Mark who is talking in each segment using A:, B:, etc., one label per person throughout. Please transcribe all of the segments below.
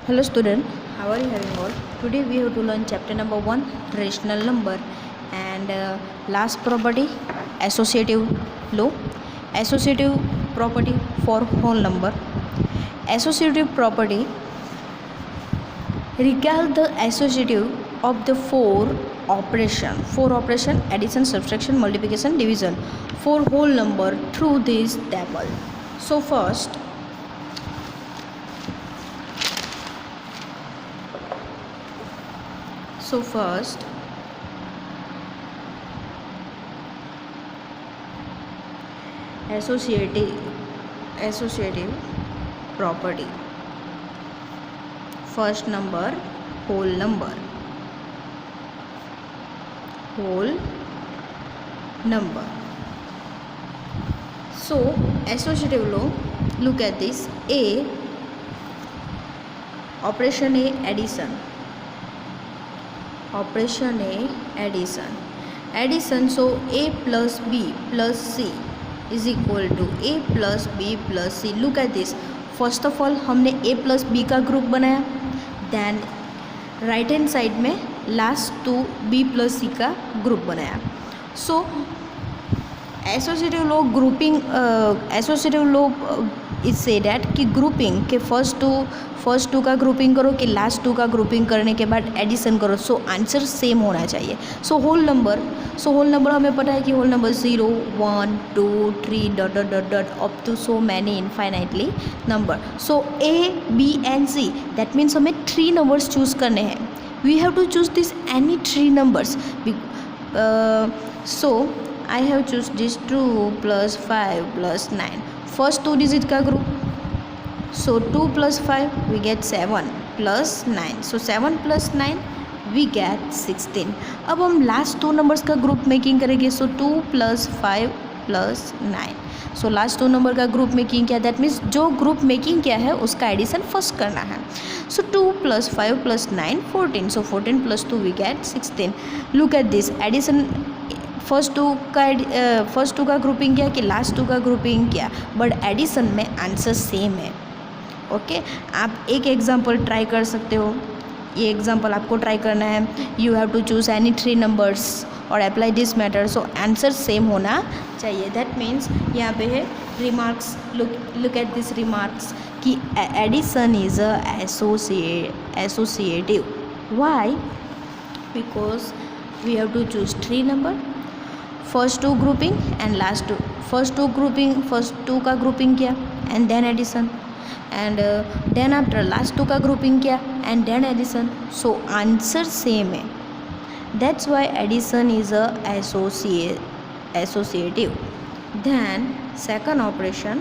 A: Hello student, how are you having all? Today we have to learn chapter number 1, rational number, and last property, associative law, associative property for whole number. Associative property recall the associative of the four operation addition, subtraction, multiplication, division for whole number through this table. So first associative property, first number whole number. So associative law, look at this. A, operation A, addition, so A plus B plus C is equal to A plus B plus C. Look at this. First of all हमने A plus B का group बनाया, then right hand side में last two B plus C का group बनाया. So associative law is say that कि grouping के first two का grouping करो कि लास्ट टू का ग्रुपिंग करने के बाद एडिशन करो, सो आंसर सेम होना चाहिए. सो होल नंबर हमें पता है कि whole number 0 1 2 3 dot dot dot dot up to so many infinitely number. So A, B and C, that means हमें 3 नंबर्स चूज़ करने हैं. We have to choose this any 3 numbers. So I have choose this 2 + 5 + 9, first 2 digit का ग्रुप. So 2 + 5 we get 7 + 9. So 7 + 9 we get 16. अब हम last 2 numbers का group making करेंगे. So 2 + 5 + 9. So last 2 number का ग्रुप मेकिंग किया, दैट मीन्स जो group making किया है उसका एडिशन फर्स्ट करना है. So 2 + 5 + 9 14. So 14 + 2 we get 16. Look at this addition. First two का ग्रुपिंग किया कि लास्ट 2 का ग्रुपिंग किया, बट एडिशन में आंसर सेम है. ओके आप एक एग्जांपल ट्राई कर सकते हो. ये एग्जांपल आपको ट्राई करना है. You have to choose any 3 numbers और apply this matter. So answer same होना चाहिए. दैट मीन्स यहाँ पे है remarks. Look at this remarks कि addition is associative. Why? Because we have to choose 3 number, first 2 grouping and last 2. First 2 का grouping किया and then addition, and then after last 2 का grouping किया and then addition. So answer same है. That's why addition is associative. Then second operation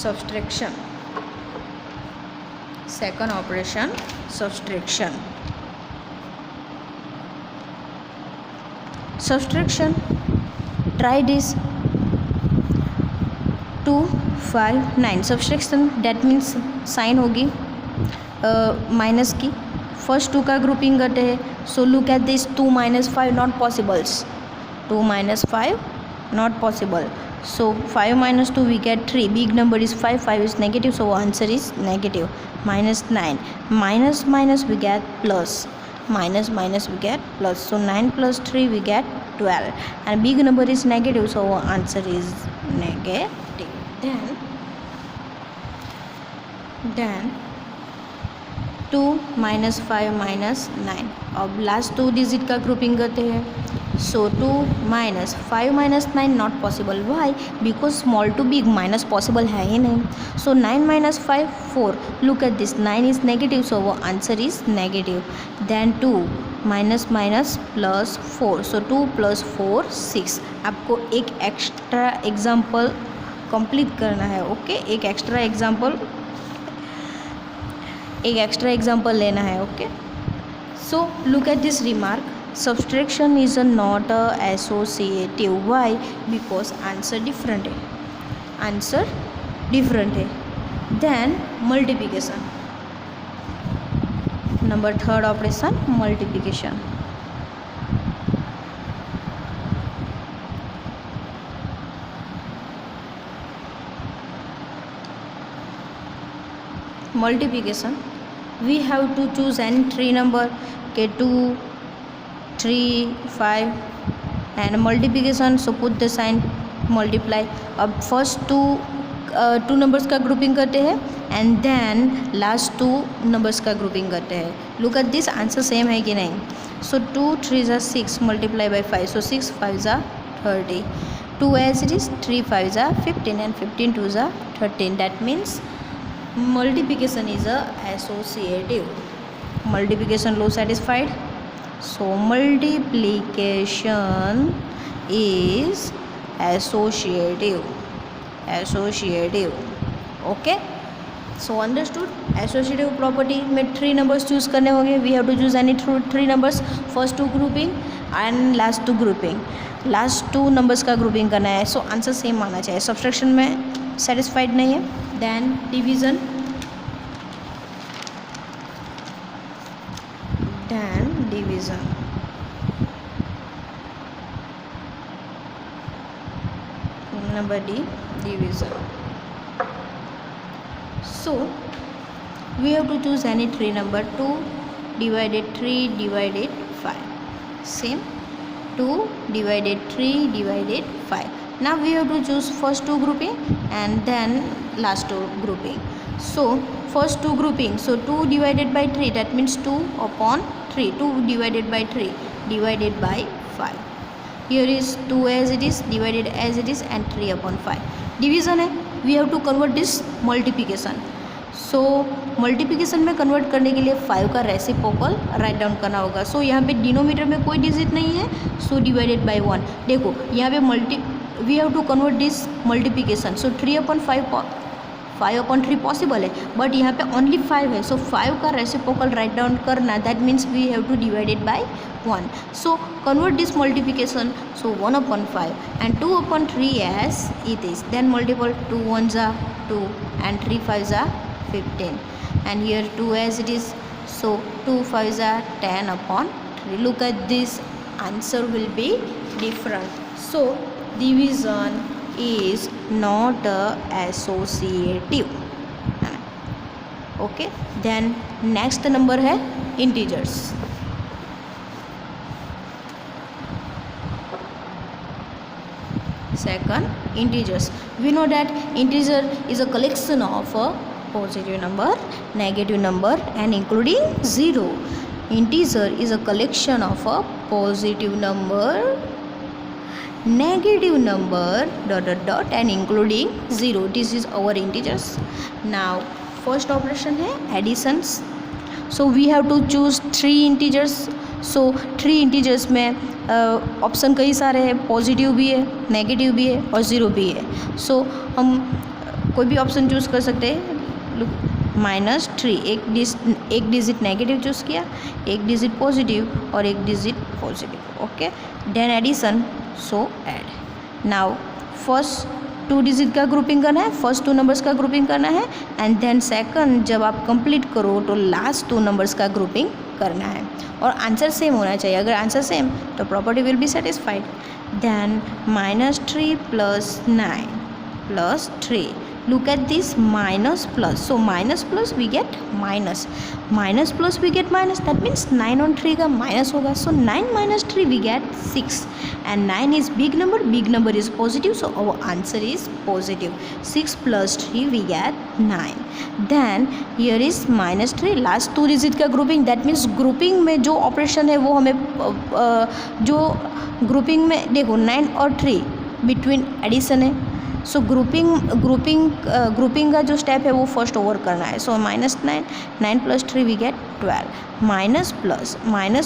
A: subtraction. Try this 2 5 9. Subtraction that means sign होगी minus की. First 2 का grouping करते हैं. So look at this 2 - 5 not possibles. 2 - 5 not possible. So 5 - 2 we get 3. Big number is 5, 5 is negative, so answer is negative. -9 minus we get plus, minus we get plus. So 9 + 3 we get 12, and big number is negative, so answer is negative. Then 2 - 5 - 9. अब last 2 digit का grouping करते हैं. So 2 - 5 - 9 not possible. Why? Because small to big minus possible है ही नहीं. So 9 - 5 4. Look at this 9 is negative, so वो answer is negative. Then 2 - plus 4. So 2 + 4 6. आपको एक एक्स्ट्रा एग्जाम्पल कंप्लीट करना है. ओके एक एक्स्ट्रा एग्जाम्पल लेना है. Okay so look at this remark. Subtraction is not associative. Why? Because answer different है. Then multiplication. Number 3rd operation multiplication. multiplication. we have to choose any three number, okay, 2, 3, 5, and multiplication, so put the sign multiply. अब first two numbers का grouping करते हैं and then last two numbers का grouping करते हैं. Look at this, answer same है कि नहीं. सो 2 3 ज़ा 6 मल्टीप्लाई बाई 5, सो 6 5 ज़ा 30, 2 as it is, 3 5 ज़ा 15 and 15 2 ज़ा 13. That means multiplication is a associative. Multiplication law satisfied. So multiplication is associative. Okay, so understood. Associative property में 3 numbers choose करने होंगे. We have to choose any 3 numbers. First 2 grouping and last 2 grouping. Last 2 numbers का grouping करना है. So answer same आना चाहिए. Subtraction में satisfied नहीं है. Then division. Number D, division. So we have to choose any 3 number. 2 divided 3 divided 5, same. 2 divided 3 divided 5. Now we have to choose first 2 grouping and then last 2 grouping. So first 2 grouping, so 2 divided by 3, that means 2 upon 3. 2 divided by 3 divided by 5. Here is 2 as it is, divided as it is, and 3 upon 5. Division है, we have to convert this multiplication. So multiplication में convert करने के लिए 5 का reciprocal write down करना होगा. So यहाँ पे डिनोमीटर में कोई डिजिट नहीं है, so divided by 1. देखो यहाँ पे we have to convert this multiplication. So 3 upon 5 upon 3 possible है, बट यहाँ पे ओनली 5 है. सो 5 का रेसिप्रोकल राइट डाउन करना, that means we have to divided by 1. So convert this multiplication. So 1 upon 5 and 2 upon 3 as it is. Then multiple 2 1s are 2 and 3 5s are 15. And here 2 as it is. So 2 5s are 10 upon 3. Look at this, answer will be different. So division is not associative. Okay, then next number है integers. Second, integers. We know that integer is a collection of a positive number, negative number, and including 0. Integer is a collection of a positive number, negative number, dot dot dot, and including 0. This is our integers. Now first operation है additions. So we have to choose 3 integers. So 3 integers में option कई सारे हैं, positive भी है, negative भी है और 0 भी है. सो हम कोई भी ऑप्शन चूज़ कर सकते हैं. -3, एक डिजिट नेगेटिव चूज़ किया, एक डिजिट पॉजिटिव और एक digit positive. Okay, then addition. So add. Now first 2 digit का ग्रुपिंग करना है, फर्स्ट 2 नंबर्स का ग्रुपिंग करना है, एंड देन सेकंड जब आप कंप्लीट करो तो लास्ट 2 नंबर्स का ग्रुपिंग करना है. और आंसर सेम होना चाहिए. अगर आंसर सेम तो property will be satisfied. Then -3 + 9 + 3. Look at this, minus plus. So minus plus we get minus. Minus plus we get minus. That means 9 on 3 का minus होगा. So 9 minus 3 we get 6. And 9 is big number. Big number is positive. So our answer is positive. 6 plus 3 we get 9. Then here is -3. Last 2 digit का grouping. That means grouping में जो operation है वो हमें जो grouping में देखो 9 और 3 between addition है. सो ग्रुपिंग का जो स्टेप है वो फर्स्ट ओवर करना है. So -9 9 + 3 we get 12. Minus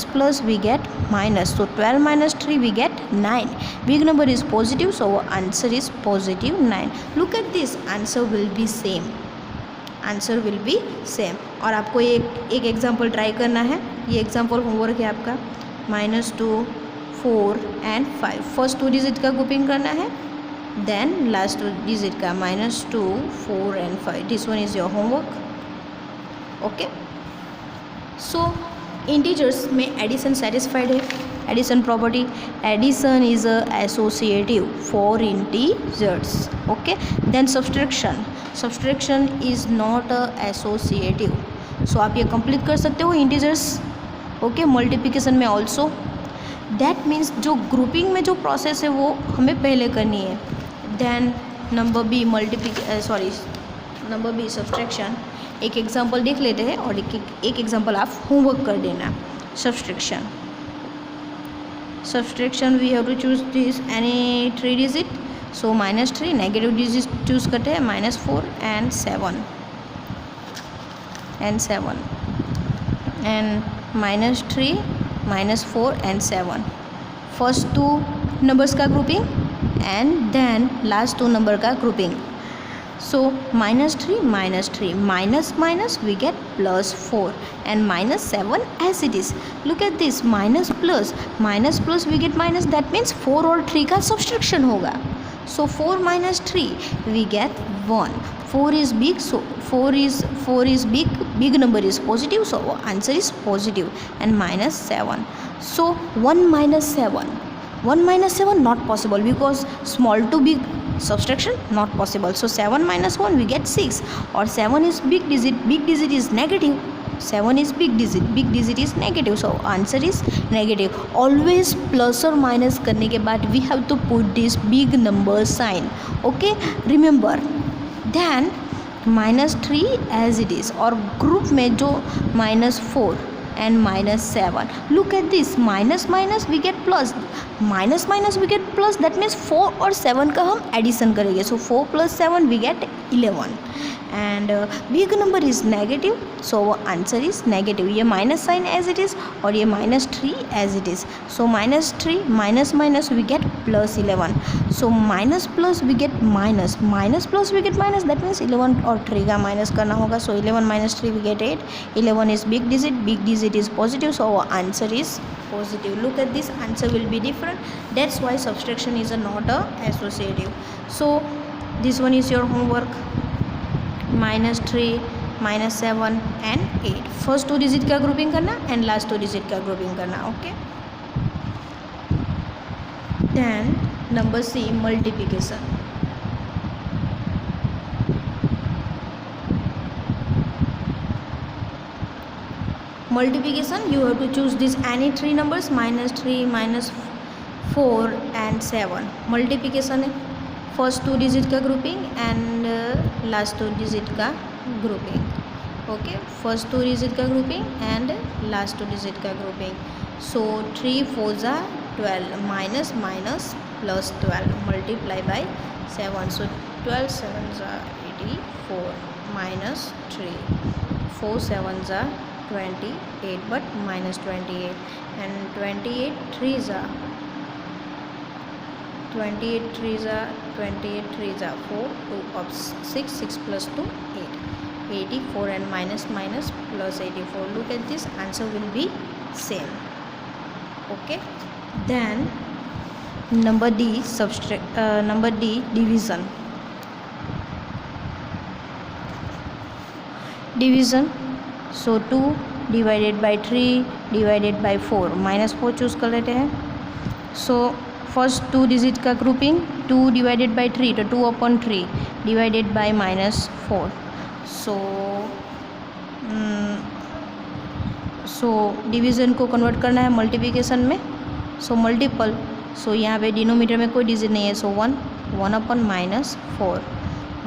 A: plus we get minus. So 12 - 3 we get 9. Big number is positive, so answer is positive 9. Look at this, answer will be same. Answer will be same. और आपको एक example try करना है. ये example homework है आपका. -2 4 and 5. First 2 digit का grouping करना है, then last 2 digit का -2 4 and 5. This one is your homework. Okay, so integers में addition satisfied है. addition property, addition is a associative for integers. Okay, then subtraction is not a associative. सो आप ये complete कर सकते हो इंटीजर्स, ओके, मल्टीप्लिकेशन में also. That means जो grouping में जो प्रोसेस है वो हमें पहले करनी है। Then number B number B subtraction. एक एग्जांपल देख लेते हैं और एक एग्जांपल आप होमवर्क कर देना। Subtraction we have to choose this any 3 digit, so -3, negative digit choose करते हैं -4 and 7 and -3, -4 and 7, first 2 numbers का grouping and then last 2 number का grouping. So -3, minus we get +4 and -7 as it is. Look at this, minus plus we get minus, that means 4 और 3 का subtraction होगा. So 4 minus 3 we get 1. 4 is big, so 4 is big number is positive, so answer is positive, and -7. So 1 minus 7 not possible because small to big subtraction not possible. So 7 minus 1 we get 6, or 7 is big digit is negative. 7 is big digit is negative, so answer is negative. Always plus or minus करने के बाद we have to put this big number sign, okay, remember. Then -3 as it is, और group में जो -4 and -7, look at this, minus we get plus, minus we get plus, that means 4 और 7 का हम addition करेंगे. So 4 plus 7 we get 11, and big number is negative, so answer is negative. ये minus sign as it is और ये -3 as it is. So -3 minus we get +11. So minus plus we get minus we get minus, that means 11 और 3 का minus करना होगा. So 11 minus 3 we get 8. 11 is big digit is positive, so our answer is positive. Look at this, answer will be different. That's why subtraction is not a associative. So this one is your homework. -3, -7 and 8, first 2 digit का grouping करना and last 2 digit का grouping करना, okay. Then number C, multiplication. Multiplication, you have to choose this any 3 numbers, -3, -4 and 7. Multiplication है first 2 digit का grouping and last 2 digit का grouping, okay. First 2 digit का grouping and last 2 digit का grouping. सो 3 4 ज़ा 12, minus plus 12 multiply by 7. सो 12 7 ज़ा 84 -3, 4 7 ज़ा 28 but -28, and 28 3 ज़ा 4, 2 of 6 plus 2 8, 84 and minus plus 84. Look at this, answer will be same, okay. Then number D, division. So 2 divided by 3 divided by 4, -4 choose कर लेते हैं. So first 2 digit का grouping, 2 divided by 3 तो 2/3 divided by -4. So division को convert करना है multiplication में. So multiple, सो यहाँ पे डिनोमीटर में कोई डिजिट नहीं है, so 1/-4.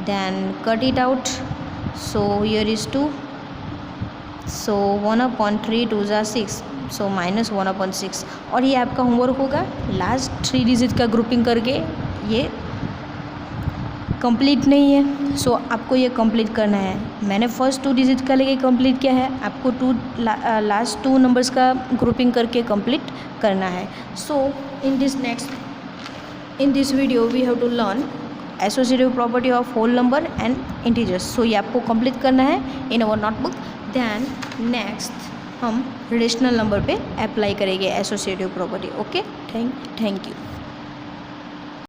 A: Then cut it out, so here is 2, so 1/3 2 ज़ा 6, सो -1/6. और ये आपका होमवर्क होगा, लास्ट 3 डिजिट का ग्रुपिंग करके. ये कंप्लीट नहीं है, सो आपको ये कंप्लीट करना है. मैंने फर्स्ट 2 डिजिट का लेके कंप्लीट किया है, आपको लास्ट 2 नंबर्स का ग्रुपिंग करके कंप्लीट करना है. So in this video we have to learn associative property of whole number and integers. So ये आपको कंप्लीट करना है in our notebook. Then next हम रेशनल नंबर पे अप्लाई करेंगे associative property, okay. Thank you.